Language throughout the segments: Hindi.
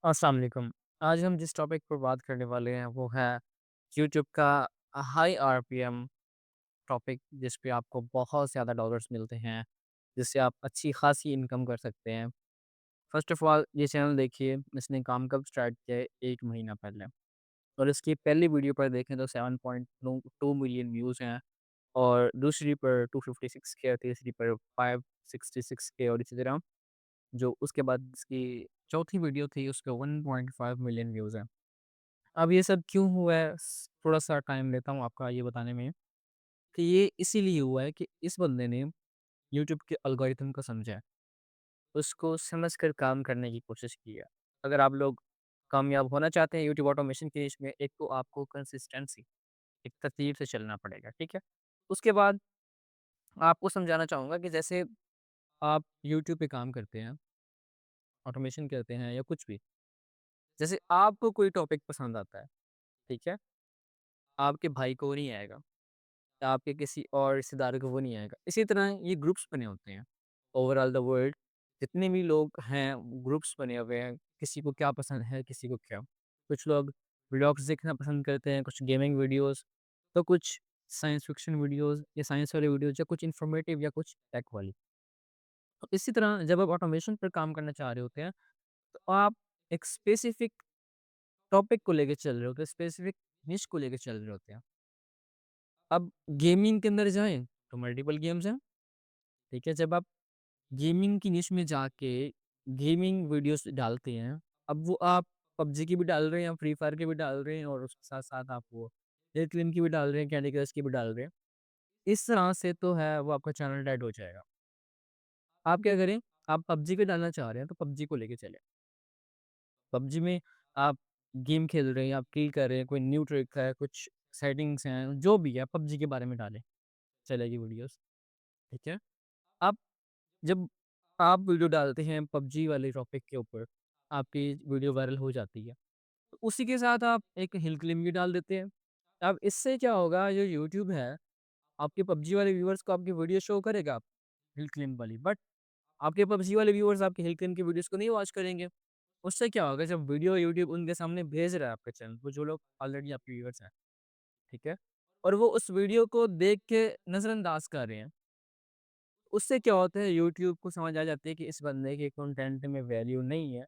अस्सलाम वालेकुम। आज हम जिस टॉपिक पर बात करने वाले हैं वो है यूट्यूब का हाई आरपीएम टॉपिक जिस पे आपको बहुत ज़्यादा डॉलर्स मिलते हैं, जिससे आप अच्छी खासी इनकम कर सकते हैं। फ़र्स्ट ऑफ़ ऑल ये चैनल देखिए, इसने काम कब स्टार्ट किया है 1 महीना पहले और इसकी पहली वीडियो पर देखें तो 7.2 मिलियन व्यूज़ हैं और दूसरी पर 256 के और तीसरी पर 566 के और इसी तरह जो उसके बाद इसकी चौथी वीडियो थी उसपे 1.5 मिलियन व्यूज़ हैं। अब ये सब क्यों हुआ है? थोड़ा-सा टाइम लेता हूँ आपका ये बताने में कि ये इसीलिए हुआ है कि इस बंदे ने यूट्यूब के एल्गोरिथम को समझा है, उसको समझकर काम करने की कोशिश की है। अगर आप लोग कामयाब होना चाहते हैं यूट्यूब ऑटोमेशन के इसमें, एक तो आपको कंसिस्टेंसी, एक तरतीब से चलना पड़ेगा, ठीक है? उसके बाद आपको समझाना चाहूँगा कि जैसे आप यूट्यूब पे काम करते हैं, ऑटोमेशन करते हैं या कुछ भी, जैसे आपको कोई टॉपिक पसंद आता है, ठीक है? आपके भाई को वो नहीं आएगा। आपके किसी और रिश्तेदार को वो नहीं आएगा। इसी तरह ये ग्रुप्स बने होते हैं। ओवरऑल द वर्ल्ड जितने भी लोग हैं ग्रुप्स बने हुए हैं, किसी को क्या पसंद है, किसी को क्या। कुछ लोग व्लॉग्स देखना पसंद करते हैं, कुछ गेमिंग वीडियोज़, तो कुछ साइंस फिक्शन वीडियोज़ या साइंस वाले वीडियोज़ या कुछ इन्फॉर्मेटिव या कुछ टेक वाली। तो इसी तरह जब आप ऑटोमेशन पर काम करना चाह रहे होते हैं, तो आप एक स्पेसिफिक टॉपिक को लेके चल रहे होते हैं, स्पेसिफिक निश को लेके चल रहे होते हैं। अब गेमिंग के अंदर जाएँ, तो मल्टीपल गेम्स हैं, ठीक है? जब आप गेमिंग की निश में जाके गेमिंग वीडियोज़ डालते हैं, अब वो आप पबजी की भी डाल रहे हैं, फ्री फायर की भी डाल रहे हैं और उसके साथ-साथ आप वो हिल क्लाइंब की भी डाल रहे हैं, कैंडी क्रश की भी डाल रहे हैं। इस तरह से तो है वो आपका चैनल डेड हो जाएगा। आप क्या करें, आप पबजी पे डालना चाह रहे हैं, तो पबजी को लेके चलें। पबजी में आप गेम खेल रहे हैं, आप किल कर रहे हैं, कोई न्यू ट्रिक है, कुछ सेटिंग्स हैं, जो भी है पबजी के बारे में डालें, चलेगी वीडियोज़, ठीक है? आप जब आप वीडियो डालते हैं पबजी वाले टॉपिक के ऊपर, आपकी वीडियो वायरल हो जाती है। तो उसी के साथ आप एक हिल क्लिप भी डाल देते हैं। अब इससे क्या होगा जो यूट्यूब है, आपके पबजी वाले व्यूअर्स को आपकी वीडियो शो करेगा हिल क्लिप वाली, बट आपके पबजी वाले व्यूअर्स आपके हिल क्लिप की वीडियोज़ को नहीं वॉच करेंगे। उससे क्या होगा जब वीडियो यूट्यूब उनके सामने भेज रहा है आपके चैनल पे जो लोग ऑलरेडी आपके व्यूअर्स हैं, ठीक है? और वो उस वीडियो को देख के नज़रअंदाज कर रहे हैं। उससे क्या होता है यूट्यूब को समझ आ जाती है कि इस बंदे के कंटेंट में वैल्यू नहीं है।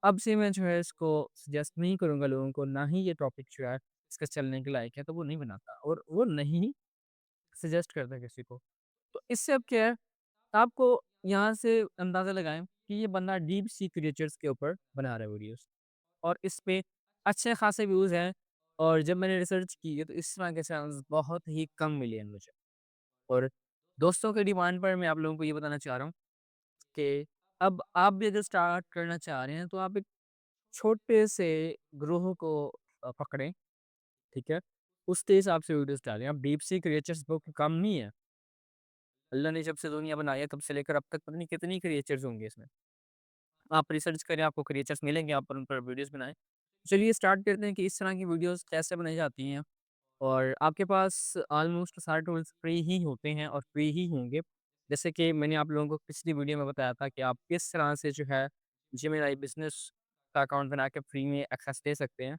अब से मैं जो है इसको सजेस्ट नहीं करूँगा लोगों को, ना ही ये टॉपिक जो है इसका चलने के लायक है, तो वो नहीं बनाता और वो नहीं सजेस्ट करता किसी को। तो इससे अब क्या है, आपको यहाँ से अंदाज़ा लगाएँ कि ये बंदा डीप सी क्रिएचर्स के ऊपर बना रहा है वीडियोज़ और इस पे अच्छे खासे व्यूज़ हैं और जब मैंने रिसर्च की है तो इस तरह के चैनल्स बहुत ही कम मिले हैं मुझे। और दोस्तों की डिमांड पर मैं आप लोगों को ये बताना चाह रहा हूँ कि अब आप भी अगर स्टार्ट करना चाह रहे हैं तो आप एक छोटे से ग्रोह को पकड़ें, ठीक है? उसके हिसाब से वीडियोज़ डालें। अब डीप सी क्रिएचर्स बहुत कम नहीं है। अल्लाह ने जब से दुनिया बनाई है तब से लेकर अब तक पता नहीं कितनी क्रिएचर्स होंगे इसमें। आप रिसर्च करें आपको क्रिएचर्स मिलेंगे, आप उन पर वीडियोज़ बनाएँ। चलिए स्टार्ट करते हैं कि इस तरह की वीडियोज़ कैसे बनाई जाती हैं और आपके पास ऑलमोस्ट सारे टूल्स फ्री ही होते हैं और फ्री ही होंगे। जैसे कि मैंने आप लोगों को पिछली वीडियो में बताया था कि आप किस तरह से जो है जेमिनी बिज़नेस का अकाउंट बना के फ्री में एक्सेस ले सकते हैं।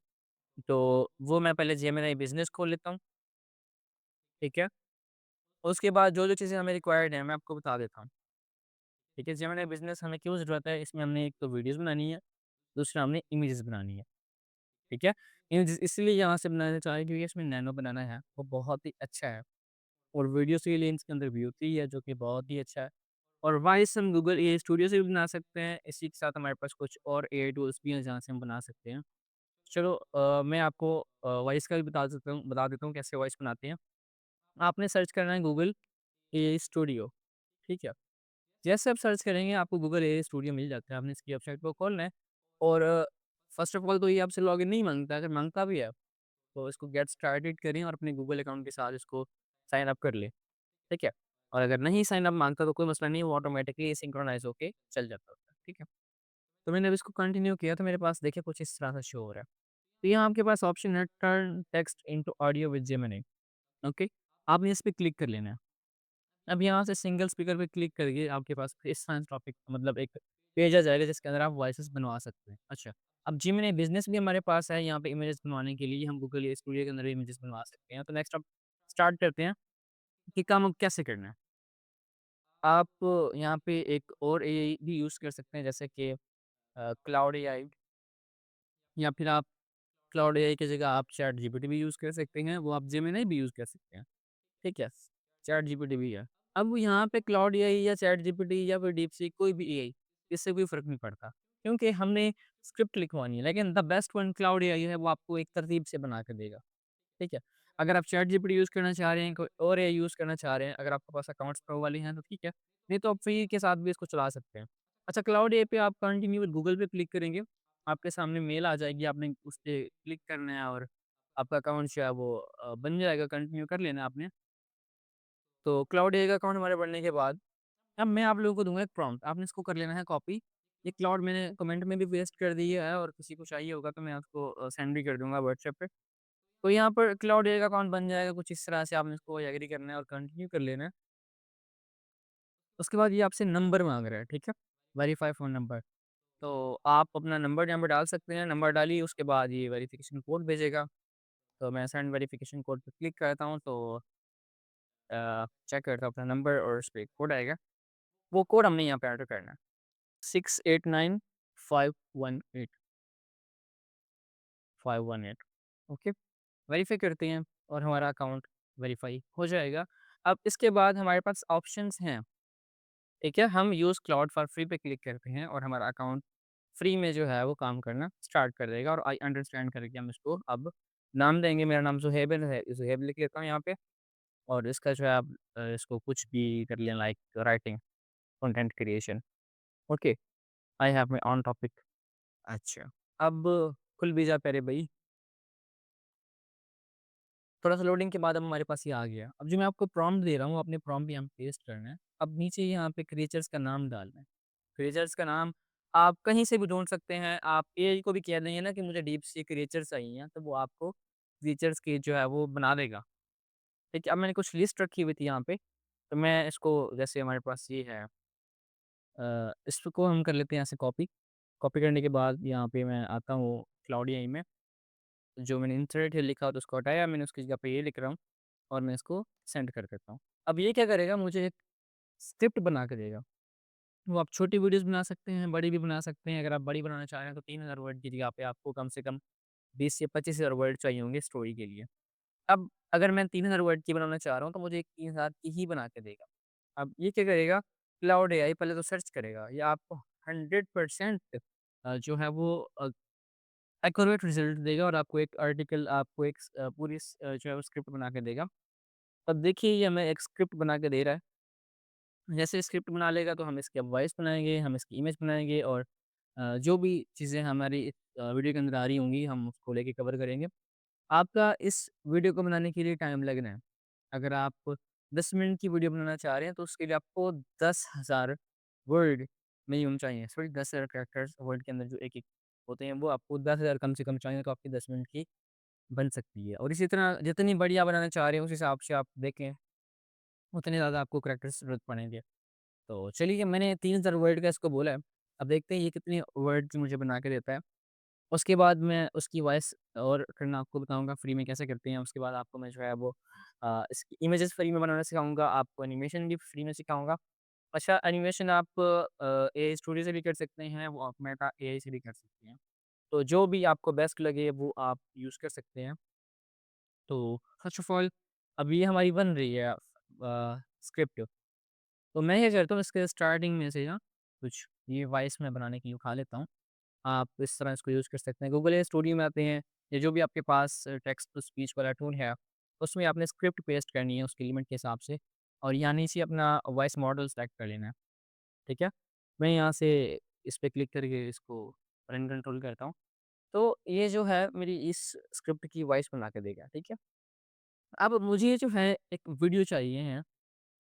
तो वो मैं पहले जेमिनी बिज़नेस खोल लेता हूँ, ठीक है? उसके बाद जो-जो चीज़ें हमें रिक्वायर्ड हैं मैं आपको बता देता हूँ, ठीक है? जेमिनी बिज़नेस हमें क्यों ज़रूरत है? इसमें हमने एक तो वीडियोज़ बनानी है, दूसरा हमने इमेजेस बनानी है, ठीक है? इमेजेस इसलिए यहाँ से बनाना चाहिए क्योंकि इसमें नैनो बनाना है, वो बहुत ही अच्छा है। और वीडियोज़ के लिए इसके अंदर ब्यूटी है जो कि बहुत ही अच्छा है और वॉइस हम गूगल एआई स्टूडियो से भी बना सकते हैं। इसी के साथ हमारे पास कुछ और एआई टूल्स भी हैं जहाँ से हम बना सकते हैं। चलो मैं आपको वॉइस का भी बता देता हूँ कैसे वॉइस बनाते हैं। आपने सर्च करना है गूगल एआई स्टूडियो, ठीक है? जैसे आप सर्च करेंगे आपको गूगल एआई स्टूडियो मिल जाता है। आपने इसकी वेबसाइट को खोलना है और फर्स्ट ऑफ ऑल तो ये आपसे लॉगिन नहीं माँगता है, अगर माँगता भी है तो इसको गेट स्टार्टेड करें और अपने गूगल अकाउंट के साथ इसको साइन अप कर लें। ठीक है? और अगर नहीं साइन अप माँगता तो कोई मसला नहीं, वो ऑटोमैटिकली सिंक्रोनाइज़ होके चल जाता होता है, ठीक है? तो मैंने अब इसको कंटिन्यू किया तो मेरे पास देखिए कुछ इस तरह से शो हो रहा है। तो यहाँ आपके पास ऑप्शन है turn text into audio with Gemini, okay? आपने इस पे क्लिक कर लेना है। अब यहाँ से सिंगल स्पीकर पे क्लिक करके आपके पास इस तरह टॉपिक मतलब एक पेज आ जाएगा जिसके अंदर आप वॉइसेस बनवा सकते हैं। अच्छा, अब जेमिनी बिज़नेस भी हमारे पास है यहाँ पे इमेजेस बनवाने के लिए हम गूगल स्टूडियो के अंदर इमेजेस बनवा सकते हैं। तो नेक्स्ट अब स्टार्ट करते हैं कि काम अब कैसे करना है। आप यहाँ पे एक और एआई भी यूज़ कर सकते हैं जैसे कि क्लाउड एआई या फिर आप क्लाउड एआई की जगह आप चैट जीपीटी भी यूज़ कर सकते हैं, वो आप जेमिनी भी यूज़ कर सकते हैं, ठीक है? चैट जीपीटी भी है। अब यहाँ पे क्लाउड एआई या चैट जीपीटी या फिर डीपसीक कोई भी एआई, इससे कोई फ़र्क नहीं पड़ता, क्योंकि हमने स्क्रिप्ट लिखवानी है, लेकिन the best one Claude AI है, वो आपको एक तरतीब से बना के देगा। ठीक है? अगर आप चैट जीपीटी यूज़ करना चाह रहे हैं, कोई और एआई यूज़ करना चाह रहे हैं, अगर आपके पास अकाउंट्स प्रो वाले हैं तो ठीक है, नहीं तो आप फ्री के साथ भी इसको चला सकते हैं। अच्छा क्लाउड एआई पे आप कंटिन्यू विद गूगल पे क्लिक करेंगे, आपके सामने मेल आ जाएगी, आपने उस पे क्लिक करना है और आपका अकाउंट जो है वो बन जाएगा, कंटिन्यू कर लेना है आपने। तो क्लाउड एआई का अकाउंट हमारे बनने के बाद, अब मैं आप लोगों को दूँगा एक प्रॉम्प्ट, आपने इसको कर लेना है कॉपी। ये क्लाउड मैंने कमेंट में भी पेस्ट कर दिया है और किसी को चाहिए होगा तो मैं उसको सेंड भी कर दूँगा व्हाट्सएप पे। तो यहाँ पर क्लाउड एआई का अकाउंट बन जाएगा कुछ इस तरह से आपने इसको एग्री करना है और कंटिन्यू कर लेना है। उसके बाद ये आपसे नंबर माँग रहा है, ठीक है? Verify phone number. तो आप अपना नंबर यहाँ पे डाल सकते हैं, नंबर डालिए उसके बाद ये वेरिफिकेशन कोड भेजेगा। तो मैं सेंड वेरिफिकेशन कोड पे क्लिक करता हूँ तो चेक करता हूँ अपना नंबर और उस पे कोड आएगा। वो कोड हमने यहाँ पे एंटर करना है 689518 518 ओके, वेरीफाई करते हैं और हमारा अकाउंट वेरीफाई हो जाएगा। अब इसके बाद हमारे पास ऑप्शंस हैं, ठीक है? हम यूज़ क्लाउड फॉर फ्री पे क्लिक करते हैं और हमारा अकाउंट फ्री में जो है वो काम करना स्टार्ट कर देगा और आई अंडरस्टैंड करके हम इसको अब नाम देंगे। मेरा नाम ज़ुहैब है, ज़ुहैब लिख लेता हूँ यहाँ पे और इसका जो है आप इसको कुछ भी कर लें like writing, content creation, okay? I have my own topic. अच्छा, अब खुल भी जा प्यारे भई। थोड़ा-सा लोडिंग के बाद अब हमारे पास ये आ गया। अब जो मैं आपको प्रॉम्प्ट दे रहा हूँ, अपने प्रॉम्प्ट यहाँ पे पेस्ट करना है। अब नीचे यहाँ पे क्रिएचर्स का नाम डालना है। क्रिएचर्स का नाम आप कहीं से भी ढूँढ सकते हैं। आप एआई को भी कह देंगे ना कि मुझे डीप सी क्रिएचर्स चाहिए, तो वो आपको क्रिएचर्स की जो है वो बना देगा। ठीक है? अब मैंने कुछ लिस्ट रखी हुई थी यहाँ पे, तो मैं इसको जैसे हमारे पास ये है इसको हम कर लेते हैं यहाँ से कॉपी। कॉपी करने के बाद यहाँ पे मैं आता हूँ क्लाउड एआई में, जो मैंने इंसर्ट हियर लिखा था उसको हटाया, मैंने उसकी जगह पे ये लिख रहा हूँ। और मैं इसको सेंड कर देता हूँ। अब ये क्या करेगा मुझे एक स्क्रिप्ट बना के देगा। वो आप छोटी वीडियोज़ बना सकते हैं, बड़ी भी बना सकते हैं। अगर आप बड़ी बनाना चाह रहे हैं तो 3000 वर्ड की जगह पे आपको कम से कम 20 से 25,000 वर्ड चाहिए होंगे स्टोरी के लिए। अब अगर मैं 3000 वर्ड की बनाना चाह रहा हूँ तो मुझे एक 3000 की ही बना के देगा। अब ये क्या करेगा क्लाउड एआई पहले तो सर्च करेगा। ये आपको 100% जो है वो एक्यूरेट रिज़ल्ट देगा और आपको एक आर्टिकल आपको एक पूरी जो है वो स्क्रिप्ट बना के देगा। अब देखिए ये हमें एक स्क्रिप्ट बना के दे रहा है। जैसे स्क्रिप्ट बना लेगा तो हम इसकी अब वॉइस बनाएँगे, हम इसकी इमेज बनाएँगे और जो भी चीज़ें हमारी वीडियो के अंदर आ रही होंगी हम उसको लेके कवर करेंगे। आपका इस वीडियो को बनाने के लिए टाइम लगना है। अगर आप 10 मिनट की वीडियो बनाना चाह रहे हैं तो उसके लिए आपको 10,000 वर्ड मिनिमम चाहिए। सॉरी 10,000 कैरेक्टर्स वर्ड के अंदर जो एक-एक होते हैं वो आपको 10,000 कम से कम चाहिए तो आपकी 10 मिनट की बन सकती है। और इसी तरह जितनी बड़ी आप बनाना चाह रहे हैं उस हिसाब से आप देखें, उतने ज़्यादा आपको कैरेक्टर्स ज़रूरत पड़ेंगे। तो चलिए मैंने 3000 वर्ड का इसको बोला है। अब देखते हैं ये कितने वर्ड्स मुझे बना के देता है। उसके बाद मैं उसकी वॉइस और करना आपको बताऊँगा फ्री में कैसे करते हैं। उसके बाद आपको मैं जो है वो इसकी इमेजेस फ्री में बनाना सिखाऊँगा, आपको एनिमेशन भी फ्री में सिखाऊँगा। अच्छा एनिमेशन आप एआई स्टूडियो से भी कर सकते हैं, वो आप मेटा एआई से भी कर सकते हैं। तो जो भी आपको बेस्ट लगे वो आप यूज़ कर सकते हैं। तो फर्स्ट ऑफ ऑल अब ये हमारी बन रही है स्क्रिप्ट। तो मैं क्या करता हूँ इसके स्टार्टिंग में से ना कुछ ये वॉइस मैं बनाने के लिए उठा लेता हूँ। आप इस तरह इसको यूज़ कर सकते हैं। गूगल ए स्टूडियो में आते हैं या जो भी आपके पास टेक्स्ट टू स्पीच वाला टूल है, उसमें आपने स्क्रिप्ट पेस्ट करनी है उसके लिमिट के हिसाब से और यहाँ नीचे अपना वॉइस मॉडल सेलेक्ट कर लेना है, ठीक है? मैं यहाँ से इस पे क्लिक करके इसको रन कंट्रोल करता हूँ। तो ये जो है मेरी इस स्क्रिप्ट की वॉइस बना के देगा, ठीक है? अब मुझे जो है एक वीडियो चाहिए है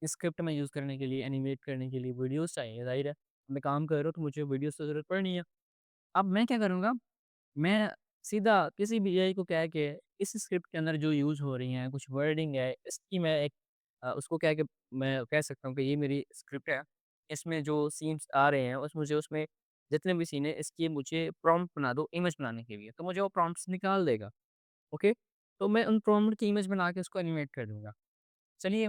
स्क्रिप्ट में यूज़ करने के लिए, एनिमेट करने के लिए वीडियोज़ चाहिए, ज़ाहिर है। मैं काम कर रहा हूँ तो मुझे वीडियोज़ की ज़रूरत पड़नी है। अब मैं क्या करूँगा, मैं सीधा किसी भी एआई को कह के इस स्क्रिप्ट के अंदर जो यूज़ हो रही हैं, कुछ वर्डिंग है, इसकी मैं एक उसको कह के मैं कह सकता हूँ कि ये मेरी स्क्रिप्ट है। इसमें जो सीन्स आ रहे हैं उस मुझे उसमें जितने भी सीन है इसकी मुझे प्रॉम्प्ट बना दो इमेज बनाने के लिए, तो मुझे वो प्रॉम्प्ट्स निकाल देगा, ओके? तो मैं उन प्रॉम्प्ट की इमेज बना के उसको एनिमेट कर दूँगा। चलिए,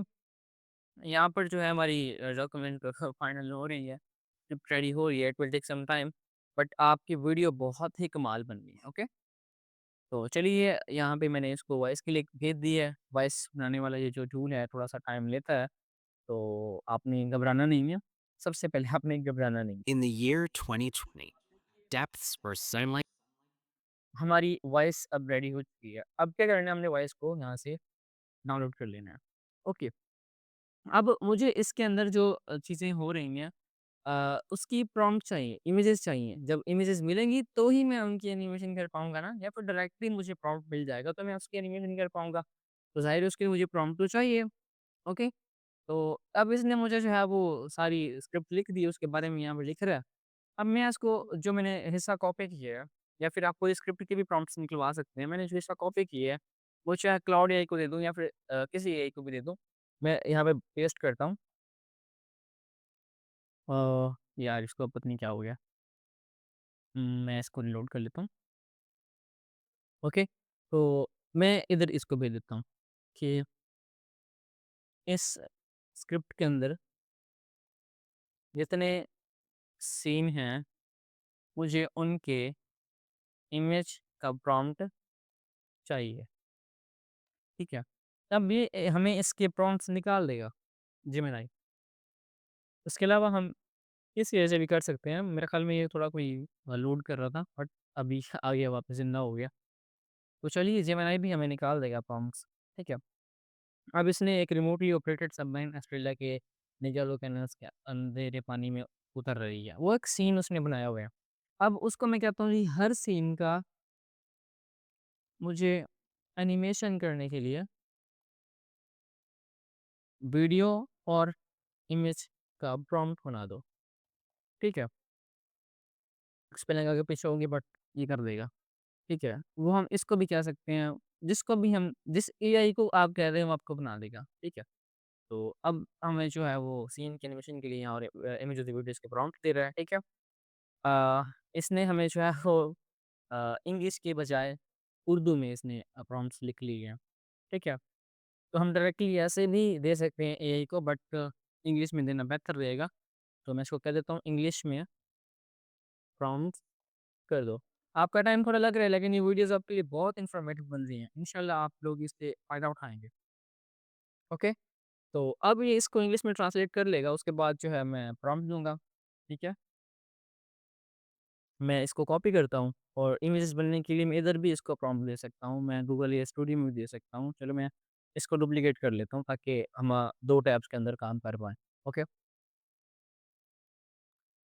यहाँ पर जो है हमारी डॉक्यूमेंट फाइनल हो रही है, स्क्रिप्ट रेडी हो रही है, it will take some time, but आपकी वीडियो बहुत ही कमाल बन रही है, ओके? तो चलिए यहाँ पे मैंने इसको वॉइस के लिए भेज दी है, वॉइस बनाने वाला ये जो टूल है थोड़ा-सा टाइम लेता है, तो आपने घबराना नहीं है, सबसे पहले आपने घबराना नहीं है। In the year 2020, depths were sunlight. हमारी वॉइस अब रेडी हो चुकी है, अब क्या करना है हमने वॉइस को यहाँ से डाउनलोड कर लेना है, ओके। अब मुझे इसके अंदर जो चीज़ें हो रही हैं उसकी प्रॉम्प्ट चाहिए, इमेजेस चाहिए। जब इमेजेस मिलेंगी तो ही मैं उनकी एनिमेशन कर पाऊँगा ना, या फिर डायरेक्टली मुझे प्रॉम्प्ट मिल जाएगा तो मैं उसकी एनिमेशन कर पाऊँगा। तो ज़ाहिर है उसके लिए मुझे प्रॉम्प्ट तो चाहिए, ओके? तो अब इसने मुझे जो है वो सारी स्क्रिप्ट लिख दी, उसके बारे में यहाँ पे लिख रहा है। अब मैं इसको जो मैंने हिस्सा कॉपी किया है, या फिर आप कोई स्क्रिप्ट के भी प्रॉम्प्ट्स निकलवा सकते हैं। मैंने जो हिस्सा कॉपी की है, वो चाहे क्लाउड एआई को दे दूँ या फिर किसी एआई को भी दे दूँ। मैं यहाँ पे पेस्ट करता हूँ। यार इसको पता नहीं क्या हो गया। मैं इसको रिलोड कर लेता हूँ, ओके। तो मैं इधर इसको भेज देता हूँ कि इस स्क्रिप्ट के अंदर जितने सीन हैं, मुझे उनके इमेज का प्रॉम्प्ट चाहिए, ठीक है? तब ये हमें इसके प्रॉम्प्ट्स निकाल देगा जेमिनी। उसके अलावा हम इस वजह से भी कर सकते हैं, मेरे ख़्याल में ये थोड़ा कोई लोड कर रहा था, बट अभी आ गया वापस, ज़िंदा हो गया। तो चलिए जेमिनी भी हमें निकाल देगा प्रॉम्प्ट्स, ठीक है? अब इसने एक रिमोटली ऑपरेटेड सबमरीन ऑस्ट्रेलिया के निगेलो कैनाल्स के अंधेरे पानी में उतर रही है। वो एक सीन उसने बनाया हुआ है। अब उसको मैं कहता हूँ कि हर सीन का मुझे एनिमेशन करने के लिए वीडियो और इमेज का प्रॉम्प्ट बना दो, ठीक है? स्पेलिंग आगे पीछे होगी बट ये कर देगा, ठीक है? वो हम इसको भी कह सकते हैं, जिसको भी हम जिस एआई को आप कह रहे हैं वो आपको बना देगा, ठीक है? तो अब हमें जो है वो सीन के एनिमेशन के लिए यहाँ और इमेज और वीडियोज़ के प्रॉम्प्ट दे रहा है, ठीक है? इसने हमें जो है वो इंग्लिश के बजाय उर्दू में इसने प्रॉम्प्ट्स लिख लिए हैं, ठीक है? तो हम डायरेक्टली ऐसे भी दे सकते हैं एआई को, बट इंग्लिश में देना बेहतर रहेगा। तो मैं इसको कह देता हूँ इंग्लिश में प्रॉम्प्ट्स कर दो। आपका टाइम थोड़ा लग रहा है लेकिन ये वीडियोज़ आपके लिए बहुत इन्फॉर्मेटिव बन रही हैं। इंशाल्लाह आप लोग इससे फ़ायदा उठाएँगे, ओके? तो अब ये इसको इंग्लिश में ट्रांसलेट कर लेगा, उसके बाद जो है मैं प्रॉम्प्ट दूँगा, ठीक है? मैं इसको कॉपी करता हूँ और इमेजेस बनने के लिए मैं इधर भी इसको प्रॉम्प्ट दे सकता हूँ, मैं गूगल या स्टूडियो में भी दे सकता हूँ। चलो मैं इसको डुप्लिकेट कर लेता हूँ ताकि हम 2 टैब्स के अंदर काम कर पाएँ, ओके।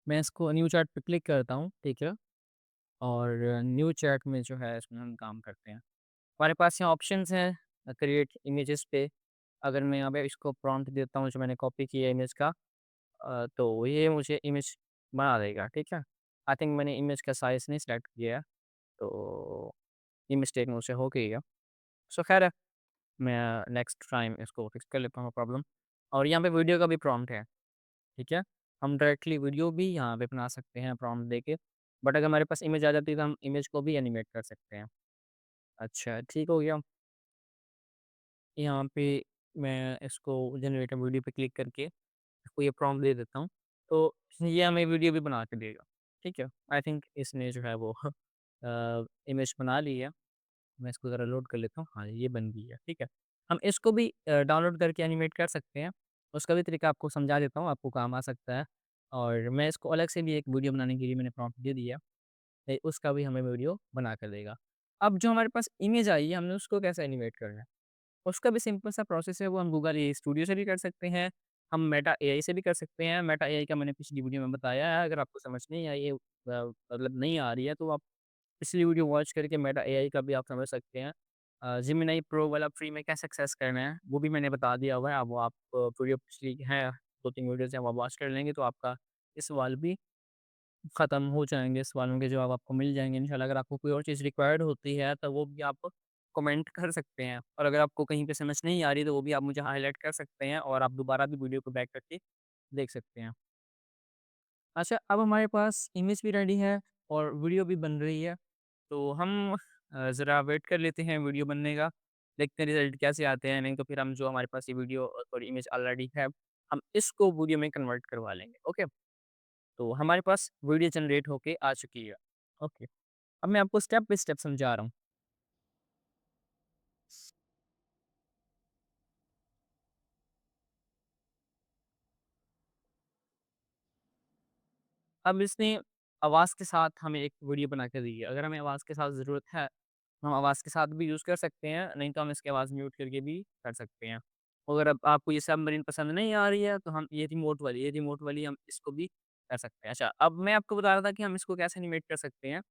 मैं इसको न्यू चैट पे क्लिक करता हूँ, ठीक है? और न्यू चैट में जो है इसमें हम काम करते हैं। हमारे पास यहाँ ऑप्शंस हैं क्रिएट इमेजेस पे, अगर मैं यहाँ पे इसको प्रॉम्प्ट देता हूँ जो मैंने कॉपी किया है इमेज का, तो ये मुझे इमेज बना देगा, ठीक है? आई थिंक मैंने इमेज का साइज़ नहीं सिलेक्ट किया है, तो ये मिस्टेक मुझसे हो गई है। सो ख़ैर है, मैं नेक्स्ट टाइम इसको फिक्स कर लेता हूँ प्रॉब्लम। और यहाँ पे वीडियो का भी प्रॉम्प्ट है, ठीक है? हम डायरेक्टली वीडियो भी यहाँ पे बना सकते हैं प्रॉम्प्ट देके, बट अगर हमारे पास इमेज आ जाती है तो हम इमेज को भी एनिमेट कर सकते हैं। अच्छा, ठीक हो गया। यहाँ पे मैं इसको जनरेटर वीडियो पे क्लिक करके इसको ये प्रॉम्प्ट दे देता हूँ, तो ये हमें वीडियो भी बना के देगा, ठीक है? आई थिंक इसने जो है वो इमेज बना ली है। मैं इसको ज़रा लोड कर लेता हूँ। हाँ, ये बन गई है, ठीक है। हम इसको भी डाउनलोड करके एनिमेट कर सकते हैं। उसका भी तरीका आपको समझा देता हूँ, आपको काम आ सकता है। और मैं इसको अलग से भी एक वीडियो बनाने के लिए मैंने प्रॉम्प्ट दे दिया, उसका भी हमें वीडियो बना कर देगा। अब जो हमारे पास इमेज आई है, हमने उसको कैसे एनिमेट करना है? उसका भी सिंपल सा प्रोसेस है, वो हम गूगल ए स्टूडियो से भी कर सकते हैं, हम मेटा एआई से भी कर सकते हैं। मेटा एआई का मैंने पिछली वीडियो में बताया है, अगर आपको समझ नहीं आई है मतलब नहीं आ रही है, तो आप पिछली वीडियो वॉच करके मेटा एआई का भी आप समझ सकते हैं। जेमिनी प्रो वाला फ्री में कैसे एक्सेस करना है, वो भी मैंने बता दिया हुआ है। अब वो आप वीडियो पिछली है 2-3 वीडियोज़ हैं, वो वॉच कर लेंगे तो आपका ये सवाल भी ख़त्म हो जाएँगे, सवालों के जवाब आपको मिल जाएँगे इंशाल्लाह। अगर आपको कोई और चीज़ रिक्वायर्ड होती है, तो वो भी आप कमेंट कर सकते हैं, और अगर आपको कहीं पे समझ नहीं आ रही, तो वो भी आप मुझे हाइलाइट कर सकते हैं और आप दोबारा भी वीडियो को बैक करके देख सकते हैं। अच्छा, अब हमारे पास इमेज भी रेडी है और वीडियो भी बन रही है। तो हम ज़रा वेट कर लेते हैं वीडियो बनने का, देखते हैं रिज़ल्ट कैसे आते हैं, नहीं तो फिर हम जो हमारे पास ये वीडियो और इमेज ऑलरेडी है, हम इसको वीडियो में कन्वर्ट करवा लेंगे, ओके? तो हमारे पास वीडियो जनरेट होके आ चुकी है, ओके। अब मैं आपको स्टेप बाय स्टेप समझा रहा हूँ। अब इसने आवाज़ के साथ हमें एक वीडियो बना के दी है, अगर हमें आवाज़ के साथ ज़रूरत है, हम आवाज़ के साथ भी यूज़ कर सकते हैं, नहीं तो हम इसकी आवाज़ म्यूट करके भी कर सकते हैं। अगर अब आपको ये सबमरीन पसंद नहीं आ रही है, तो हम ये रिमोट वाली हम इसको भी कर सकते हैं। अच्छा, अब मैं आपको बता रहा था कि हम इसको कैसे एनिमेट कर सकते हैं।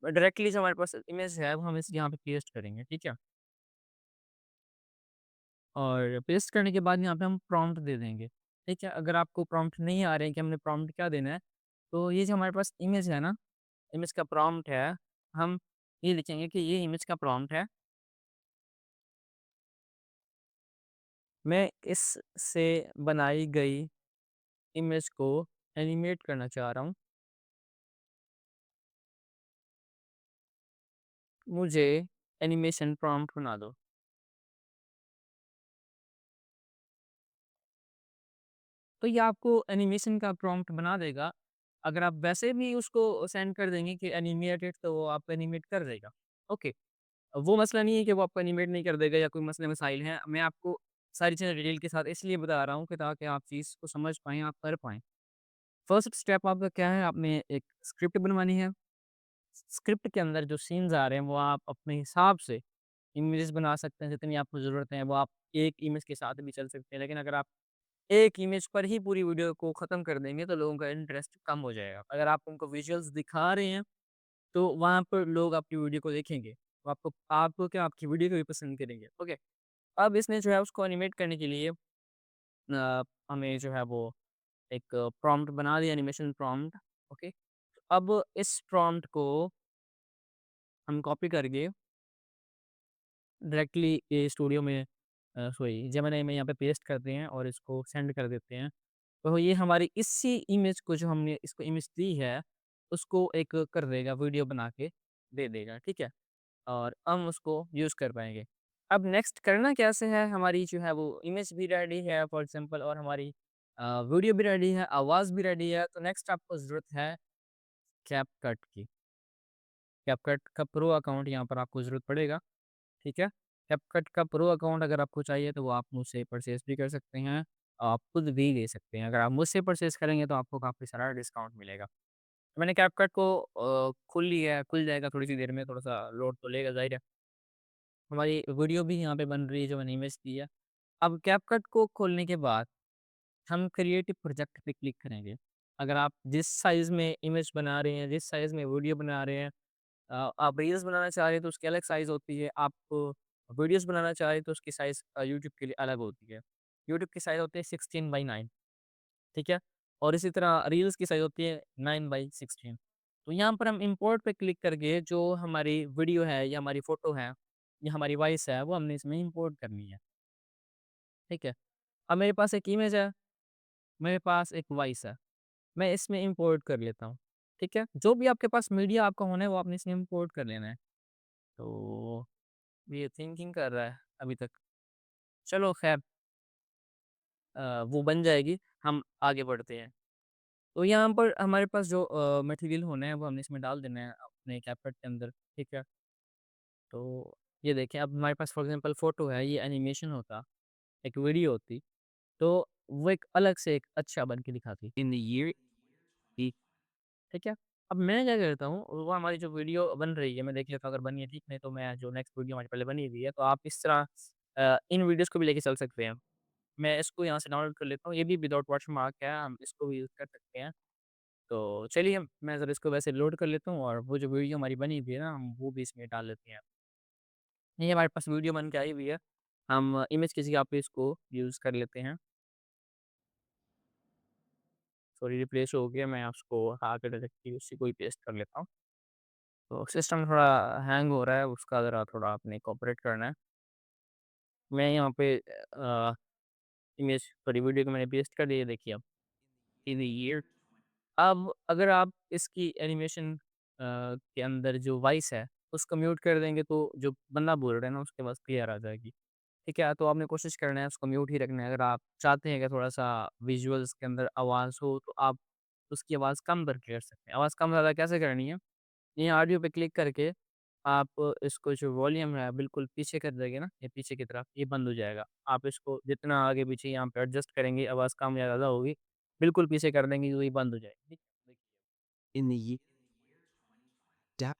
डायरेक्टली जो हमारे पास इमेज है, वो हम इस यहाँ पे पेस्ट करेंगे, ठीक है? और पेस्ट करने के बाद यहाँ पे हम प्रॉम्प्ट दे देंगे, ठीक है? अगर आपको प्रॉम्प्ट नहीं आ रहे हैं कि हमने प्रॉम्प्ट क्या देना है, तो ये जो हमारे पास इमेज है ना, इमेज का प्रॉम्प्ट है, हम ये लिखेंगे कि ये इमेज का प्रॉम्प्ट है। मैं इससे बनाई गई इमेज को एनिमेट करना चाह रहा हूँ। मुझे एनिमेशन प्रॉम्प्ट बना दो। तो ये आपको एनिमेशन का प्रॉम्प्ट बना देगा। अगर आप वैसे भी उसको सेंड कर देंगे कि एनिमेटेड, तो वो आपको एनिमेट कर देगा। ओके। वो मसला नहीं है कि वो आपको एनिमेट नहीं कर देगा या कोई मसले-मसाइल हैं। मैं आपको सारी चीज़ें डिटेल के साथ इसलिए बता रहा हूँ कि ताकि आप चीज़ को समझ पाएँ, आप कर पाएँ। फर्स्ट स्टेप आपका क्या है? आपने एक स्क्रिप्ट बनवानी है। स्क्रिप्ट के अंदर जो सीन्स आ रहे हैं, वो आप अपने हिसाब से इमेजेस बना सकते हैं, जितनी आपको ज़रूरत है, वो आप एक इमेज के साथ भी चल सकते हैं। लेकिन अगर आप एक इमेज पर ही पूरी वीडियो को ख़त्म कर देंगे, तो लोगों का इंटरेस्ट कम हो जाएगा। अगर आप उनको विजुअल्स दिखा रहे हैं, तो वहाँ पर लोग आपकी वीडियो को देखेंगे। तो आपको क्या, आपकी वीडियो को भी पसंद करेंगे, ओके। अब इसने जो है उसको एनिमेट करने के लिए हमें जो है वो एक प्रॉम्प्ट बना दिया, एनिमेशन प्रॉम्प्ट, ओके। अब इस प्रॉम्प्ट को हम कॉपी करके डायरेक्टली ये स्टूडियो में सॉरी जेमिनी में यहाँ पे पेस्ट करते हैं और इसको सेंड कर देते हैं। तो ये हमारी इसी इमेज को, जो हमने इसको इमेज दी है, उसको एक कर देगा, वीडियो बना के दे देगा, ठीक है? और हम उसको यूज़ कर पाएँगे। अब नेक्स्ट करना कैसे है, हमारी जो है वो इमेज भी रेडी है फॉर एग्ज़ाम्पल, और हमारी वीडियो भी रेडी है, आवाज़ भी रेडी है, तो नेक्स्ट आपको ज़रूरत है कैपकट की। कैपकट का प्रो अकाउंट यहाँ पर आपको ज़रूरत पड़ेगा, ठीक है? कैपकट का प्रो अकाउंट अगर आपको चाहिए, तो वो आप मुझसे परचेज़ भी कर सकते हैं, आप खुद भी ले सकते हैं। अगर आप मुझसे परचेज़ करेंगे, तो आपको काफ़ी सारा डिस्काउंट मिलेगा। मैंने कैपकट को खोल लिया है, खुल जाएगा थोड़ी-सी देर में, थोड़ा-सा लोड तो लेगा, ज़ाहिर है। हमारी वीडियो भी यहाँ पे बन रही है, जो मैंने इमेज दी है। अब कैपकट को खोलने के बाद हम क्रिएटिव प्रोजेक्ट पे क्लिक करेंगे। अगर आप जिस साइज़ में इमेज बना रहे हैं, जिस साइज़ में वीडियो बना रहे हैं, आप रील्स बनाना चाह रहे हैं, तो उसकी अलग साइज़ होती है। आप वीडियोज़ बनाना चाह रहे हैं, तो उसकी साइज़ यूट्यूब के लिए अलग होती है। यूट्यूब की साइज़ होती है 16:9, ठीक है? और इसी तरह रील्स की साइज़ होती है 9:16। तो यहाँ पर हम इम्पोर्ट पे क्लिक करके जो हमारी वीडियो है या हमारी फ़ोटो है या हमारी वॉइस है, वो हमने इसमें इम्पोर्ट करनी है, ठीक है? अब मेरे पास एक इमेज है, मेरे पास एक वॉइस है, मैं इसमें इम्पोर्ट कर लेता हूँ, ठीक है? जो भी आपके पास मीडिया आपका होना है, वो आपने इसमें इम्पोर्ट कर लेना है। तो ये थिंकिंग कर रहा है अभी तक। चलो ख़ैर, वो बन जाएगी, हम आगे बढ़ते हैं। तो यहाँ पर हमारे पास जो मटेरियल होना है, वो हमने इसमें डाल देना है अपने कैपकट के अंदर, ठीक है? तो ये देखिए, अब हमारे पास फॉर एग्ज़ाम्पल फ़ोटो है, ये एनिमेशन होता, एक वीडियो होती, तो वो एक अलग से एक अच्छा बन के दिखाती, In the year e- ठीक है? अब मैं क्या करता हूँ, वो हमारी जो वीडियो बन रही है, मैं देख लेता हूँ अगर बनी है ठीक, नहीं तो मैं जो नेक्स्ट वीडियो हमारी पहले बनी हुई है, तो आप इस तरह इन वीडियोज़ को भी लेके चल सकते हैं। मैं इसको यहाँ से डाउनलोड कर लेता हूँ, ये भी विदाउट वाटरमार्क है, हम इसको भी यूज़ कर सकते हैं। तो चलिए, मैं ज़रा इसको वैसे लोड कर लेता हूँ और वो जो वीडियो हमारी बनी हुई है ना, हम वो भी इसमें डाल लेते हैं। ये हमारे पास वीडियो बन के आई हुई है, हम इमेज की जगह पे इसको यूज़ कर लेते हैं। सॉरी, रिप्लेस हो गया, मैं उसको आगे डायरेक्टली उसी को ही पेस्ट कर लेता हूँ। तो सिस्टम थोड़ा हैंग हो रहा है, उसका ज़रा थोड़ा आपने कोऑपरेट करना है। मैं यहाँ पे इमेज सॉरी वीडियो को मैंने पेस्ट कर दिया, देखिए अब। in the year अब अगर आप इसकी एनिमेशन के अंदर जो वॉइस है, उसको म्यूट कर देंगे तो जो बंदा बोल रहा है ना उसके पास क्लियर आ जाएगी। ठीक है? तो आपने कोशिश करना है उसको म्यूट ही रखना है। अगर आप चाहते हैं कि थोड़ा-सा विजुअल्स के अंदर आवाज़ हो तो आप उसकी आवाज़ कम करके कर सकते हैं। आवाज़ कम-ज़्यादा कैसे करनी है? ये ऑडियो पे क्लिक करके आप इसको जो वॉल्यूम है बिल्कुल पीछे कर देंगे ना, ये पीछे की तरफ, ये बंद हो जाएगा। आप इसको जितना आगे-पीछे यहाँ पे एडजस्ट करेंगे, आवाज़ कम या ज़्यादा होगी, बिल्कुल पीछे कर देंगे तो ये बंद हो जाएगी। ठीक है? In the year, depth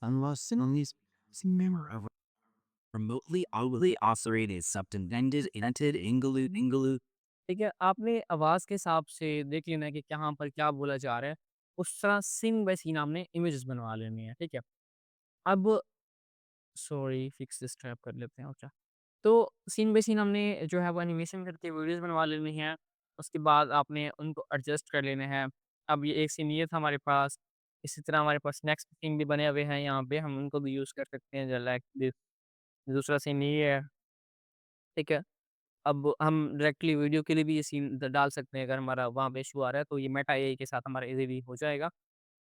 unlost on these memory of remotely outwardly operated subtended entered ingalu. ठीक है? आपने आवाज़ के हिसाब से देख लेना है कि कहाँ पर क्या बोला जा रहा है, उस तरह सीन बाय सीन आपने इमेजेस बनवा लेनी है, ठीक है? अब सॉरी फिक्स दिस ट्रैप कर लेते हैं और क्या। तो सीन बाय सीन हमने जो है वो एनिमेशन करके वीडियोज़ बनवा लेनी है, उसके बाद आपने उनको एडजस्ट कर लेना है। अब ये एक सीन ये था हमारे पास, इसी तरह हमारे पास नेक्स्ट सीन भी बने हुए हैं यहाँ पे, हम उनको भी यूज़ कर सकते हैं ज लाइक दिस दूसरा सीन ये है, ठीक है? अब हम डायरेक्टली वीडियो के लिए भी ये सीन डाल सकते हैं अगर हमारा वहाँ पे इश्यू आ रहा है, तो ये मेटा एआई के साथ हमारा ईज़िली हो जाएगा।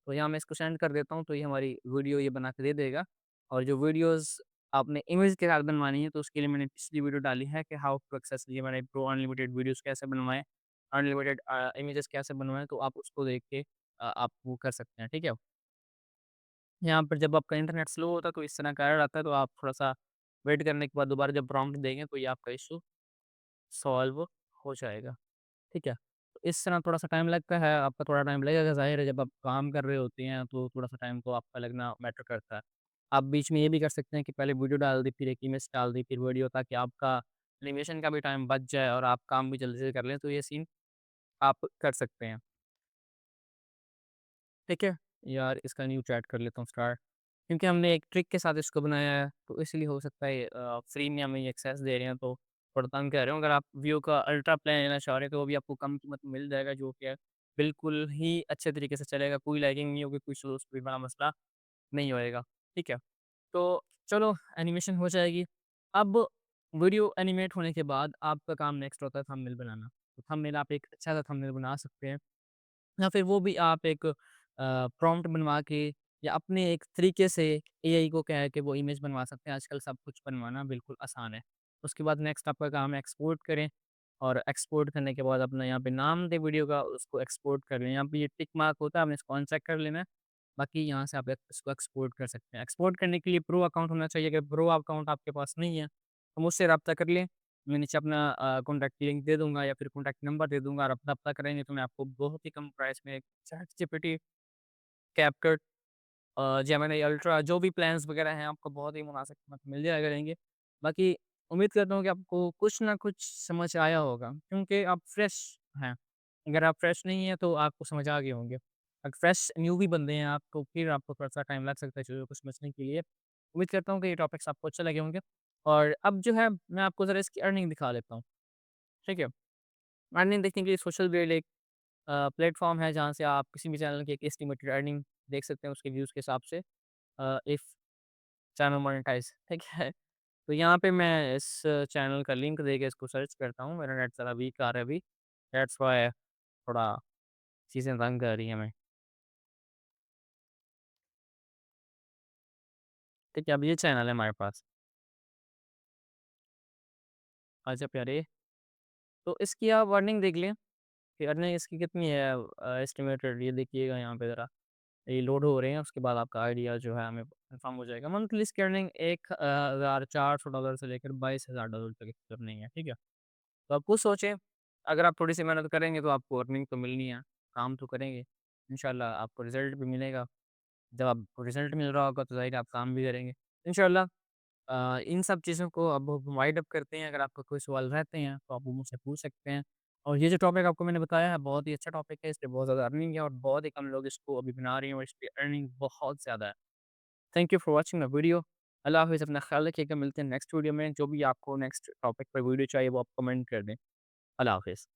तो यहाँ मैं इसको सेंड कर देता हूँ, तो ये हमारी वीडियो ये बना के दे देगा और जो वीडियोज़ आपने इमेज के साथ बनवानी है, तो उसके लिए मैंने पिछली वीडियो डाली है कि हाउ टू एक्सेस ये मैंने प्रो अनलिमिटेड वीडियोज़ कैसे बनवाएँ, अनलिमिटेड इमेजेस कैसे बनवाएँ, तो आप उसको देख के आप वो कर सकते हैं, ठीक है? यहाँ पर जब आपका इंटरनेट स्लो होता है, तो इस तरह का एरर आता है, तो आप थोड़ा-सा वेट करने के बाद दोबारा जब प्रॉम्प्ट देंगे, तो ये आपका इश्यू सॉल्व हो जाएगा। ठीक है? तो इस तरह थोड़ा-सा टाइम लगता है, आपका थोड़ा टाइम लगेगा ज़ाहिर है जब आप काम कर रहे होते हैं तो थोड़ा-सा टाइम तो आपका लगना मैटर करता है। आप बीच में ये भी कर सकते हैं कि पहले वीडियो डाल दी, फिर एक इमेज डाल दी, फिर वीडियो ताकि आपका एनिमेशन का भी टाइम बच जाए और आप काम भी जल्दी से कर लें, तो ये सीन आप कर सकते हैं। ठीक है? यार इसका न्यू चैट कर लेता हूँ स्टार्ट, क्योंकि हमने एक ट्रिक के साथ इसको बनाया है, तो इसलिए हो सकता है फ्री में हमें ये एक्सेस दे रहे हैं तो थोड़ा तंग कर रहे हो। अगर आप विवो का अल्ट्रा प्लान लेना चाह रहे हैं, तो वो भी आपको कम कीमत में मिल जाएगा, जो कि बिल्कुल ही अच्छे तरीके से चलेगा, कोई लैगिंग नहीं होगी, कोई स्लो स्पीड वाला मसला नहीं होएगा। ठीक है? तो चलो एनिमेशन हो जाएगी। अब वीडियो एनिमेट होने के बाद आपका काम नेक्स्ट होता है थंबनेल बनाना। तो थंबनेल आप एक अच्छा-सा थंबनेल बना सकते हैं। या फिर वो भी आप एक प्रॉम्प्ट बनवा के या अपने एक तरीके से एआई को कह के वो इमेज बनवा सकते हैं। आजकल सब कुछ बनवाना बिल्कुल आसान है। उसके बाद नेक्स्ट आपका काम है एक्सपोर्ट करें और एक्सपोर्ट करने के बाद अपना यहाँ पे नाम दें वीडियो का, उसको एक्सपोर्ट कर लें। यहाँ पे ये टिक मार्क होता है, आपने इसको अनचेक कर लेना है। बाकी यहाँ से आप इसको एक्सपोर्ट कर सकते हैं। एक्सपोर्ट करने के लिए प्रो अकाउंट होना चाहिए, अगर प्रो अकाउंट आपके पास नहीं है, तो मुझसे राब्ता कर लें। मैं नीचे अपना कॉन्टैक्ट लिंक दे दूँगा या फिर कॉन्टैक्ट नंबर दे दूँगा, आप राब्ता करेंगे तो मैं आपको बहुत ही कम प्राइस में चैटजीपीटी, कैपकट जेमिनी अल्ट्रा जो भी प्लान्स वगैरह हैं आपको बहुत ही मुनासिब कीमत में मिल जाया करेंगे। बाकी उम्मीद करता हूँ कि आपको कुछ ना कुछ समझ आया होगा क्योंकि आप फ्रेश हैं। अगर आप फ्रेश नहीं हैं तो आपको समझ आ गए होंगे। अगर फ्रेश न्यूबी बंदे हैं आप तो फिर आपको थोड़ा-सा टाइम लग सकता है चीज़ों को समझने के लिए। उम्मीद करता हूँ कि ये टॉपिक्स आपको अच्छे लगे होंगे और अब जो है मैं आपको ज़रा इसकी अर्निंग दिखा देता हूँ। ठीक है? अर्निंग देखने के लिए सोशल ग्रेड एक प्लेटफ़ॉर्म है जहाँ से आप किसी भी चैनल की एक एस्टिमेटेड अर्निंग देख सकते हैं उसके व्यूज़ के हिसाब से इफ चैनल मोनेटाइज़ ठीक है। तो यहाँ पे मैं इस चैनल का लिंक देके इसको सर्च करता हूँ। मेरा नेट ज़रा वीक आ रहा है अभी, दैट्स व्हाई थोड़ा चीज़ें तंग कर रही हैं हमें। ठीक है, अब ये चैनल है हमारे पास। अच्छा प्यारे, तो इसकी आप अर्निंग देख लें कि अर्निंग इसकी कितनी है एस्टिमेटेड ये देखिएगा यहाँ पे ज़रा। ये लोड हो रहे हैं, उसके बाद आपका आइडिया जो है हमें कन्फर्म हो जाएगा। मंथली इसकी अर्निंग $1,400 से लेकर $22,000 तक की अर्निंग है, ठीक है? तो आप खुद सोचें, अगर आप थोड़ी-सी मेहनत करेंगे तो आपको अर्निंग तो मिलनी है, काम तो करेंगे, इंशाल्लाह आपको रिज़ल्ट भी मिलेगा। जब आपको रिज़ल्ट मिल रहा होगा तो ज़ाहिर है आप काम भी करेंगे। इंशाल्लाह इन सब चीज़ों को अब हम वाइंड अप करते हैं, अगर आपका कोई सवाल रहते हैं तो आप वो मुझसे पूछ सकते हैं। और ये जो टॉपिक आपको मैंने बताया है बहुत ही अच्छा टॉपिक है, इसपे बहुत ज़्यादा अर्निंग है और बहुत ही कम लोग इसको अभी बना रहे हैं और इसपे अर्निंग बहुत ज़्यादा है। Thank you for watching my video. Allah हाफ़िज़, अपना ख़्याल रखिएगा, मिलते हैं नेक्स्ट वीडियो में। जो भी आपको नेक्स्ट टॉपिक पर वीडियो चाहिए वो आप कमेंट कर दें। अल्लाह हाफ़िज़।